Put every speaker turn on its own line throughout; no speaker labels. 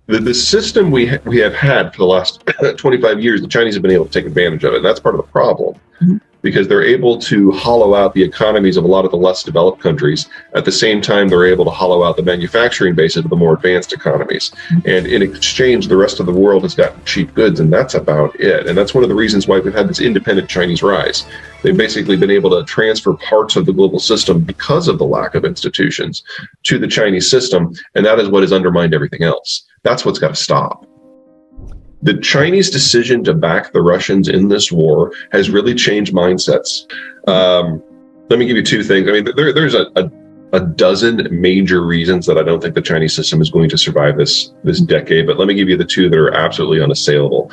The system we have had for the last 25 years, the Chinese have been able to take advantage of it. And that's part of the problem, because they're able to hollow out the economies of a lot of the less developed countries. At the same time, they're able to hollow out the manufacturing bases of the more advanced economies. And in exchange, the rest of the world has gotten cheap goods, and that's about it. And that's one of the reasons why we've had this independent Chinese rise. They've basically been able to transfer parts of the global system because of the lack of institutions to the Chinese system, and that is what has undermined everything else. That's what's got to stop. The Chinese decision to back the Russians in this war has really changed mindsets. Let me give you two things. I mean, there's a dozen major reasons that I don't think the Chinese system is going to survive this decade, but let me give you the two that are absolutely unassailable.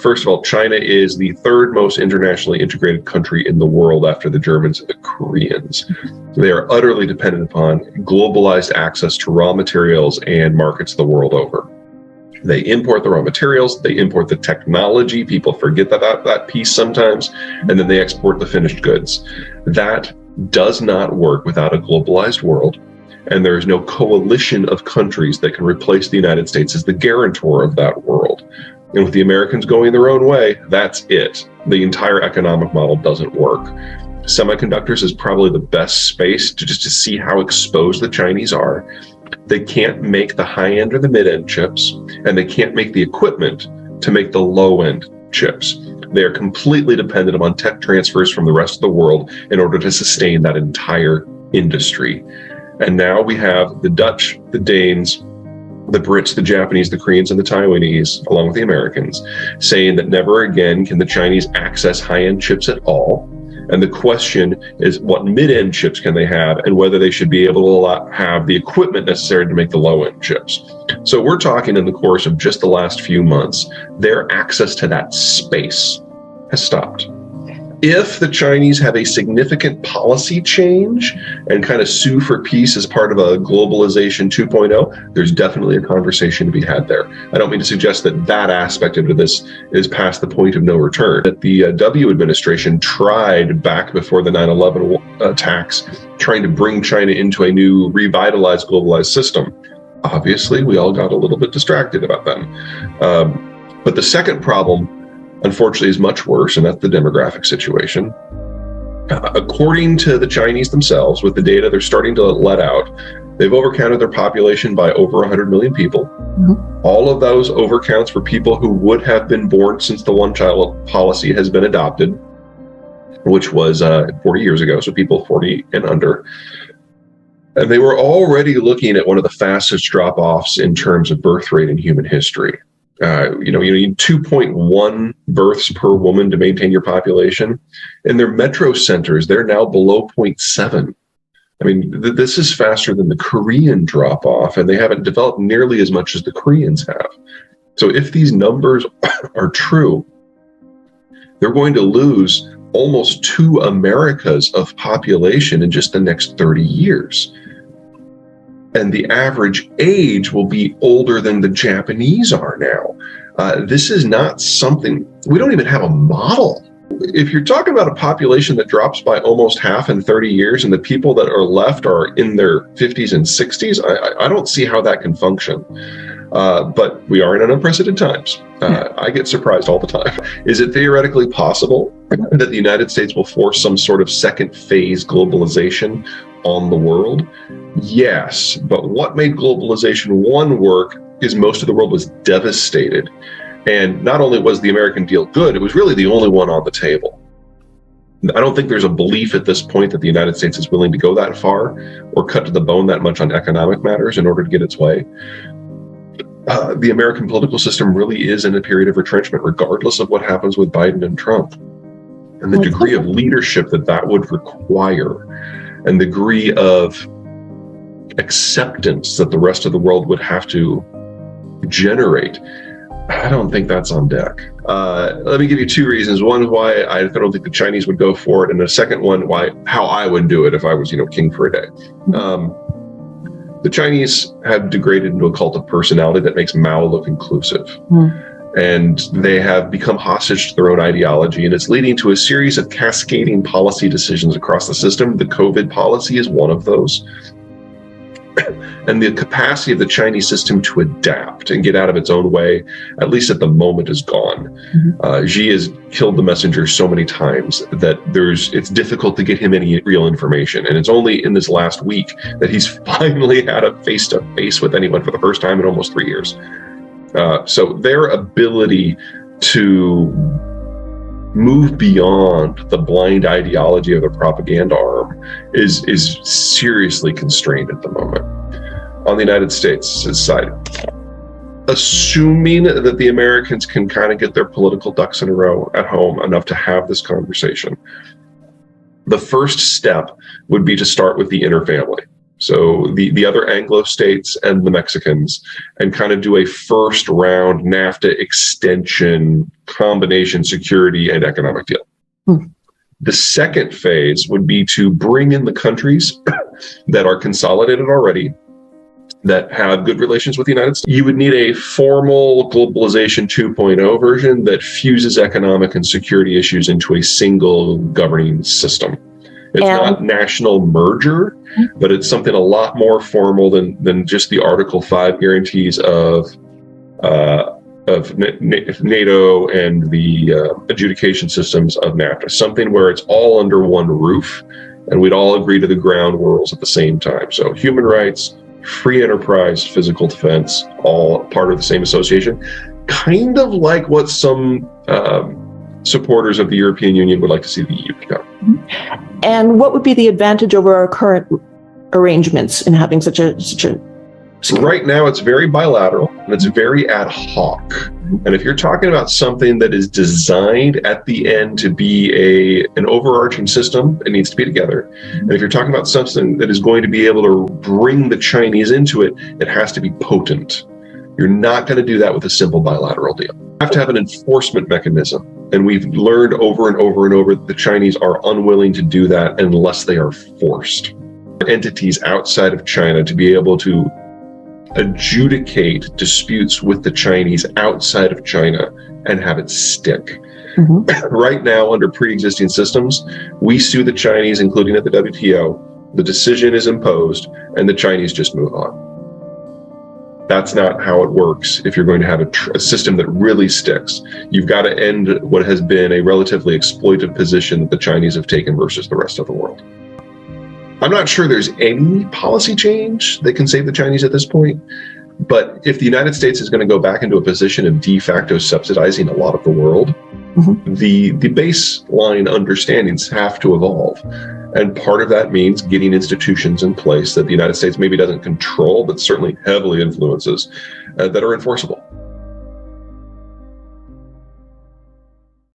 First of all, China is the third most internationally integrated country in the world after the Germans and the Koreans. They are utterly dependent upon globalized access to raw materials and markets the world over. They import the raw materials, they import the technology, people forget that piece sometimes, and then they export the finished goods. That does not work without a globalized world, and there is no coalition of countries that can replace the United States as the guarantor of that world. And with the Americans going their own way, that's it. The entire economic model doesn't work. Semiconductors is probably the best space to see how exposed the Chinese are. They can't make the high-end or the mid-end chips, and they can't make the equipment to make the low-end chips. They are completely dependent upon tech transfers from the rest of the world in order to sustain that entire industry. And now we have the Dutch, the Danes, the Brits, the Japanese, the Koreans, and the Taiwanese, along with the Americans, saying that never again can the Chinese access high-end chips at all. And the question is, what mid-end chips can they have, and whether they should be able to have the equipment necessary to make the low-end chips. So we're talking in the course of just the last few months, their access to that space has stopped. If the Chinese have a significant policy change and kind of sue for peace as part of a globalization 2.0, there's definitely a conversation to be had there. I don't mean to suggest that that aspect of this is past the point of no return. That the W administration tried back before the 9/11 attacks, trying to bring China into a new revitalized globalized system. Obviously, we all got a little bit distracted about them. But the second problem, unfortunately, is much worse, and that's the demographic situation. According to the Chinese themselves, with the data they're starting to let out, they've overcounted their population by over 100 million people. All of those overcounts were people who would have been born since the one-child policy has been adopted, which was 40 years ago, so people 40 and under. And they were already looking at one of the fastest drop-offs in terms of birth rate in human history. You need 2.1 births per woman to maintain your population. In their metro centers, they're now below 0.7. I mean, this is faster than the Korean drop-off, and they haven't developed nearly as much as the Koreans have. So if these numbers are true, they're going to lose almost 2 Americas of population in just the next 30 years. And the average age will be older than the Japanese are now. This is not something, we don't even have a model. If you're talking about a population that drops by almost half in 30 years and the people that are left are in their 50s and 60s, I don't see how that can function. But we are in unprecedented times. I get surprised all the time. Is it theoretically possible that the United States will force some sort of second phase globalization on the world? Yes, but what made globalization 1 work is most of the world was devastated. And not only was the American deal good, it was really the only one on the table. I don't think there's a belief at this point that the United States is willing to go that far or cut to the bone that much on economic matters in order to get its way. The American political system really is in a period of retrenchment, regardless of what happens with Biden and Trump. And the degree of leadership that would require, and the degree of acceptance that the rest of the world would have to generate, I don't think that's on deck. Let me give you 2 reasons. One is why I don't think the Chinese would go for it, and the second one, how I would do it if I was, king for a day. The Chinese have degraded into a cult of personality that makes Mao look inclusive. And they have become hostage to their own ideology, and it's leading to a series of cascading policy decisions across the system. The COVID policy is one of those. and the capacity of the Chinese system to adapt and get out of its own way, at least at the moment, is gone. Xi has killed the messenger so many times that it's difficult to get him any real information. And it's only in this last week that he's finally had a face-to-face with anyone for the first time in almost 3 years. So their ability to move beyond the blind ideology of the propaganda arm is seriously constrained at the moment. On the United States side, assuming that the Americans can kind of get their political ducks in a row at home enough to have this conversation, the first step would be to start with the inner family. So the other Anglo states and the Mexicans, and kind of do a first round NAFTA extension combination security and economic deal. The second phase would be to bring in the countries that are consolidated already, that have good relations with the United States. You would need a formal globalization 2.0 version that fuses economic and security issues into a single governing system. It's not national merger, but it's something a lot more formal than just the Article 5 guarantees of NATO and the adjudication systems of NAFTA. Something where it's all under one roof, and we'd all agree to the ground rules at the same time. So human rights, free enterprise, physical defense, all part of the same association. Kind of like what some supporters of the European Union would like to see the EU become.
And what would be the advantage over our current arrangements in having such a
Right now, it's very bilateral and it's very ad hoc. And if you're talking about something that is designed at the end to be an overarching system, it needs to be together. And if you're talking about something that is going to be able to bring the Chinese into it, it has to be potent. You're not going to do that with a simple bilateral deal. You have to have an enforcement mechanism. And we've learned over and over and over that the Chinese are unwilling to do that unless they are forced. Entities outside of China to be able to adjudicate disputes with the Chinese outside of China and have it stick. Right now, under pre-existing systems, we sue the Chinese, including at the WTO. The decision is imposed, and the Chinese just move on. That's not how it works. If you're going to have a system that really sticks, you've got to end what has been a relatively exploitive position that the Chinese have taken versus the rest of the world. I'm not sure there's any policy change that can save the Chinese at this point, but if the United States is going to go back into a position of de facto subsidizing a lot of the world, the baseline understandings have to evolve. And part of that means getting institutions in place that the United States maybe doesn't control, but certainly heavily influences, that are enforceable.